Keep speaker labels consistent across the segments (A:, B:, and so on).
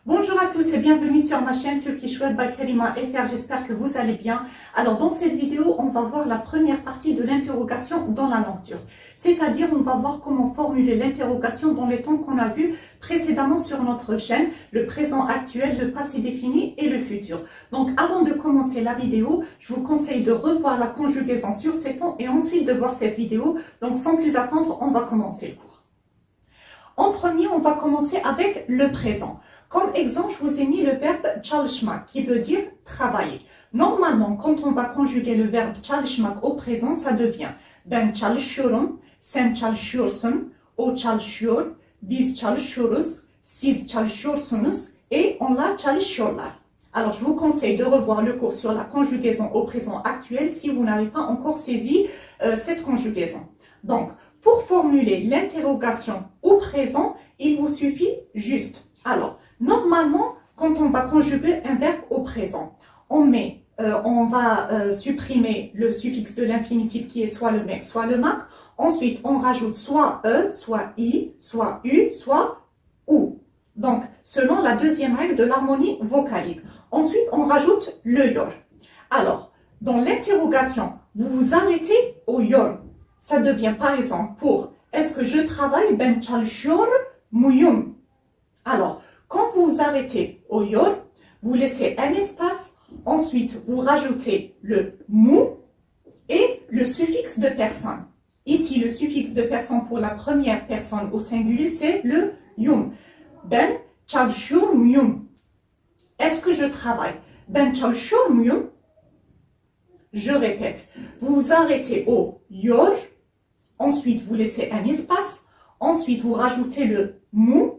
A: Bonjour à tous et bienvenue sur ma chaîne Turkish Word by Karima FR, j'espère que vous allez bien. Alors dans cette vidéo, on va voir la première partie de l'interrogation dans la langue turque. C'est-à-dire, on va voir comment formuler l'interrogation dans les temps qu'on a vus précédemment sur notre chaîne, le présent actuel, le passé défini et le futur. Donc avant de commencer la vidéo, je vous conseille de revoir la conjugaison sur ces temps et ensuite de voir cette vidéo. Donc sans plus attendre, on va commencer le cours. En premier, on va commencer avec le présent. Comme exemple, je vous ai mis le verbe çalışmak qui veut dire travailler. Normalement, quand on va conjuguer le verbe çalışmak au présent, ça devient ben çalışıyorum, sen çalışıyorsun, o çalışıyor, biz çalışıyoruz, siz çalışıyorsunuz et onlar çalışıyorlar. Alors, je vous conseille de revoir le cours sur la conjugaison au présent actuel si vous n'avez pas encore saisi cette conjugaison. Donc, pour formuler l'interrogation au présent, il vous suffit juste. Alors, normalement, quand on va conjuguer un verbe au présent, on va supprimer le suffixe de l'infinitif qui est soit le mec, soit le mac. Ensuite, on rajoute soit e, soit i, soit u, soit ou. Donc, selon la deuxième règle de l'harmonie vocalique. Ensuite, on rajoute le yor. Alors, dans l'interrogation, vous vous arrêtez au yor. Ça devient par exemple pour est-ce que je travaille ben çalışıyor muyum? Alors, quand vous vous arrêtez au yor, vous laissez un espace, ensuite vous rajoutez le mu et le suffixe de personne. Ici, le suffixe de personne pour la première personne au singulier, c'est le yum. Ben çalışıyor muyum? Est-ce que je travaille? Ben çalışıyor muyum? Je répète, vous vous arrêtez au yor, ensuite vous laissez un espace, ensuite vous rajoutez le mu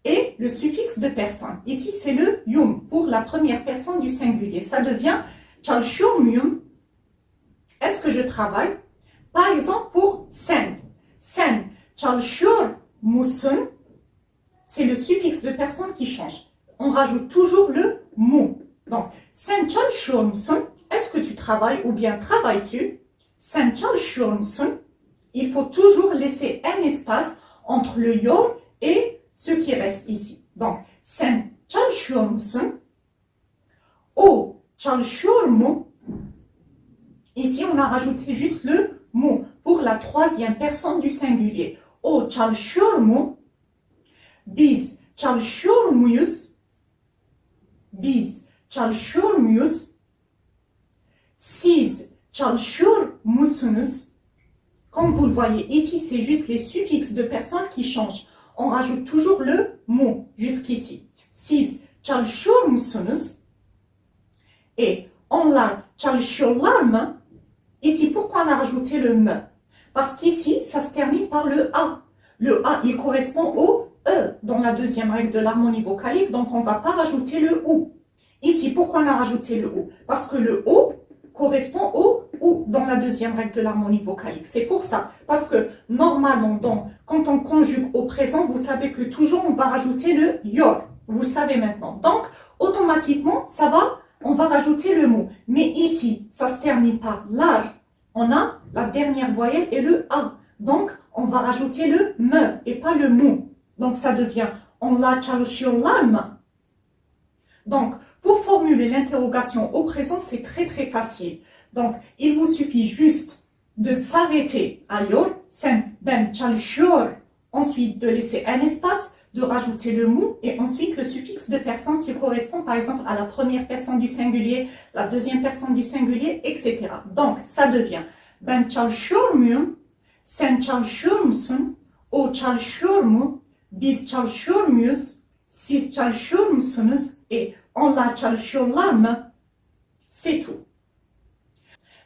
A: et le suffixe de personne. Ici, c'est le yum pour la première personne du singulier. Ça devient çalışıyor muyum? Est-ce que je travaille? Par exemple, pour sen. Sen çalışıyor musun? C'est le suffixe de personne qui change. On rajoute toujours le mu. Donc, sen çalışıyor musun? Est-ce que tu travailles ou bien travailles-tu? Sen çalışıyor musun? Il faut toujours laisser un espace entre le yor et ce qui reste ici. Donc, sen çalışıyor musun? O çalışıyor mu? Ici, on a rajouté juste le mu pour la troisième personne du singulier. O çalışıyor mu? Biz çalışıyor muyuz? Biz çalışıyor muyuz? Siz çalışıyor musunuz? Comme vous le voyez, ici, c'est juste les suffixes de personnes qui changent. On rajoute toujours le mu jusqu'ici. Siz çalışıyor musunuz? Et onlar çalışıyorlar mı? Ici, pourquoi on a rajouté le me? Parce qu'ici, ça se termine par le a. Le a, il correspond au e dans la deuxième règle de l'harmonie vocalique, donc on ne va pas rajouter le ou. Ici, pourquoi on a rajouté le ou? Parce que le o correspond au ou dans la deuxième règle de l'harmonie vocalique. C'est pour ça. Parce que normalement, quand on conjugue au présent, vous savez que toujours on va rajouter le yor. Vous savez maintenant. Donc, automatiquement, on va rajouter le mot. Mais ici, ça se termine par lar. On a la dernière voyelle et le a. Donc, on va rajouter le me et pas le mu. Donc, ça devient onlar çalışıyorlar mı? Donc, pour formuler l'interrogation au présent, c'est très très facile. Donc, il vous suffit juste de s'arrêter à yor, sen ben çalışıyor, ensuite de laisser un espace, de rajouter le mu et ensuite le suffixe de personne qui correspond par exemple à la première personne du singulier, la deuxième personne du singulier, etc. Donc, ça devient ben çalışıyor muyum, sen çalışıyor musun, o çalışıyor mu, biz çalışıyor muyuz, siz çalışıyor musunuz et onlar çalışıyorlar mı? C'est tout.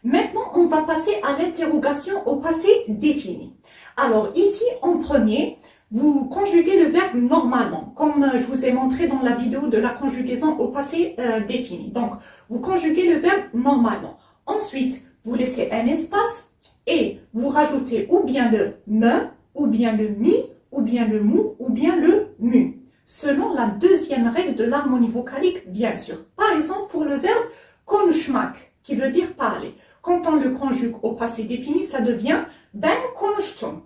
A: Maintenant, on va passer à l'interrogation au passé défini. Alors ici, en premier, vous conjuguez le verbe normalement, comme je vous ai montré dans la vidéo de la conjugaison au passé défini. Donc, vous conjuguez le verbe normalement. Ensuite, vous laissez un espace et vous rajoutez ou bien le me, ou bien le mi, ou bien le mu, ou bien le mu. Selon la deuxième règle de l'harmonie vocalique, bien sûr. Par exemple, pour le verbe konuşmak, qui veut dire parler. Quand on le conjugue au passé défini, ça devient ben konuştum.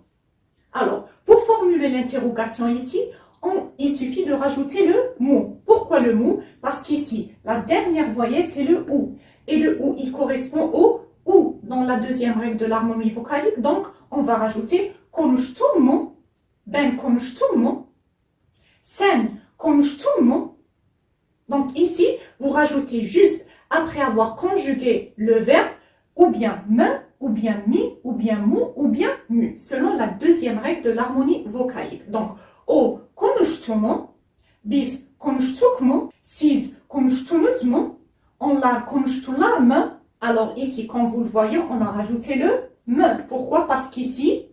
A: Alors, pour formuler l'interrogation ici, il suffit de rajouter le mu. Pourquoi Pourquoi le mou? Parce qu'ici, la dernière voyelle, c'est le ou. Et le ou, il correspond au ou dans la deuxième règle de l'harmonie vocalique. Donc, on va rajouter konuştuğumu, ben konuştuğumu, sen konuştuğumu. Donc ici, vous rajoutez juste après avoir conjugué le verbe ou bien me, ou bien mi, ou bien mu, ou bien mu, selon la deuxième règle de l'harmonie vocalique. Donc, o konuştu mu, biz konuştuk mu, siz konuştunuz mu, onlar konuştular mı. Alors ici, quand vous le voyez, on a rajouté le me. Pourquoi? Parce qu'ici,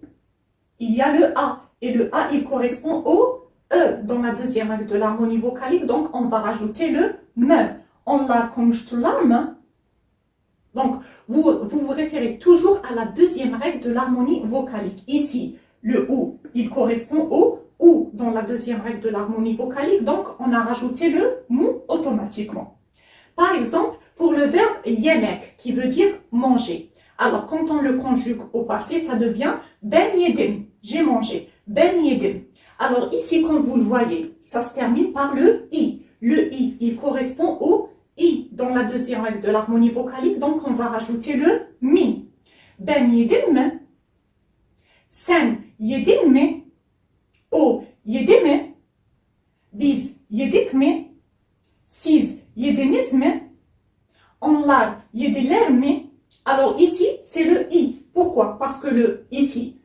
A: il y a le a. Et le a, il correspond au e dans la deuxième règle de l'harmonie vocalique. Donc, on va rajouter le me. Onlar konuştular mı? Donc, vous référez toujours à la deuxième règle de l'harmonie vocalique. Ici, le ou, il correspond au ou dans la deuxième règle de l'harmonie vocalique. Donc, on a rajouté le mu automatiquement. Par exemple, pour le verbe yemek, qui veut dire manger. Alors, quand on le conjugue au passé, ça devient ben yedim, j'ai mangé, ben yedim. Alors ici, quand vous le voyez, ça se termine par le i. Le i, il correspond au i dans la deuxième règle de l'harmonie vocalique. Donc, on va rajouter le mi. Ben yedin mi? Sen yedin mi? O yedi mi? Biz yedik mi? Siz yediniz mi? Onlar yediler mi? Alors ici, c'est le i. Pourquoi? Parce que ici,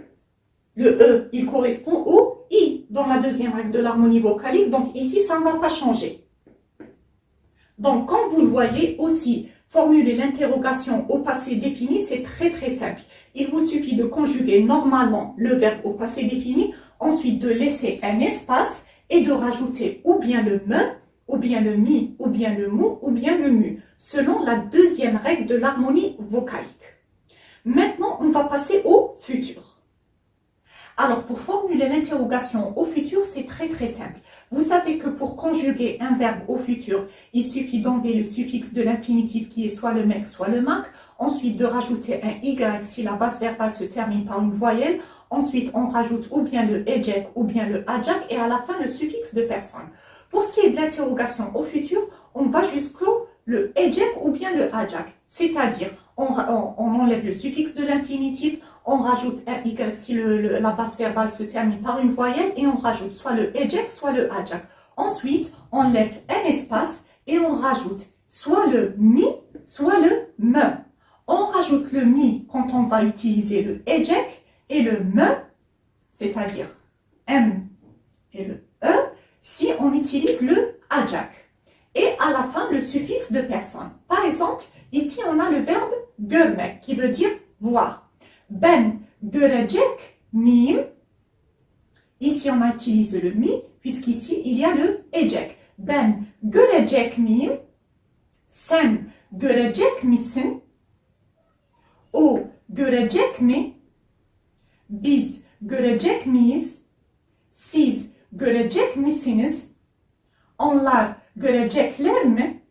A: le e, il correspond au i dans la deuxième règle de l'harmonie vocalique. Donc ici, ça ne va pas changer. Donc, quand vous le voyez aussi, formuler l'interrogation au passé défini, c'est très très simple. Il vous suffit de conjuguer normalement le verbe au passé défini, ensuite de laisser un espace et de rajouter ou bien le me, ou bien le mi, ou bien le mu, ou bien le mu, selon la deuxième règle de l'harmonie vocalique. Maintenant, on va passer au futur. Alors, pour formuler l'interrogation au futur, c'est très très simple. Vous savez que pour conjuguer un verbe au futur, il suffit d'enlever le suffixe de l'infinitif qui est soit le mec, soit le mac. Ensuite, de rajouter un y si la base verbale se termine par une voyelle. Ensuite, on rajoute ou bien le ejek ou bien le ajak et à la fin, le suffixe de personne. Pour ce qui est de l'interrogation au futur, on va jusqu'au le ejek ou bien le ajak. C'est-à-dire, on enlève le suffixe de l'infinitif, on rajoute un y si la base verbale se termine par une voyelle et on rajoute soit le ejek, soit le ajak. Ensuite, on laisse un espace et on rajoute soit le mi, soit le me. On rajoute le mi quand on va utiliser le ejek et le me, c'est-à-dire m et le e, si on utilise le ajak. Et à la fin, le suffixe de personne. Par exemple, ici, on a le verbe görmek qui veut dire voir. Ben görecek miyim? Ici, on utilise le mi, puisqu'ici, il y a le ecek. Ben görecek miyim? Sen görecek misin? O görecek mi? Biz görecek miyiz? Siz görecek misiniz? Onlar görecekler mi?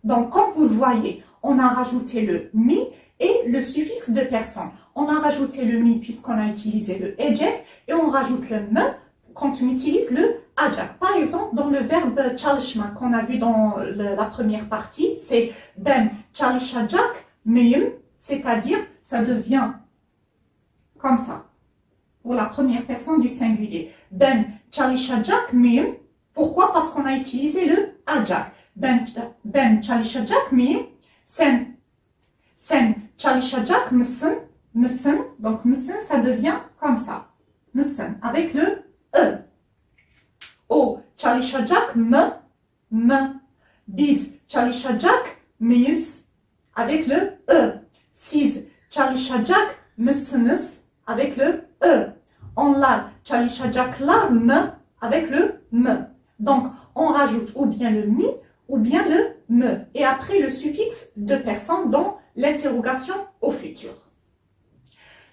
A: Donc, comme vous le voyez, on a rajouté le mi et le suffixe de personne. On a rajouté le mi puisqu'on a utilisé le ecek et on rajoute le me quand on utilise le ajak. Par exemple, dans le verbe çalışmak qu'on a vu dans la première partie, c'est ben çalışacak miyim, c'est-à-dire ça devient comme ça pour la première personne du singulier. Ben çalışacak miyim. Pourquoi? Parce qu'on a utilisé le ajak. Ben çalışacak mıyım? Sen çalışacak mısın? Mısın. Donc mısın, ça devient comme ça. Mısın avec le e. O çalışacak mı? Mı. Biz çalışacak mıyız? Avec le e. Siz çalışacak mısınız? Avec le e. Onlar çalışacaklar mı? Avec le me. Donc, on rajoute ou bien le mi ou bien le me. Et après, le suffixe de personne dans l'interrogation au futur.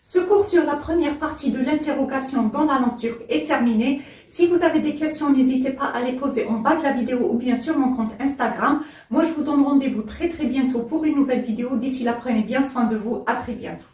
A: Ce cours sur la première partie de l'interrogation dans la langue turque est terminé. Si vous avez des questions, n'hésitez pas à les poser en bas de la vidéo ou bien sur mon compte Instagram. Moi, je vous donne rendez-vous très bientôt pour une nouvelle vidéo. D'ici là, prenez bien soin de vous. À très bientôt.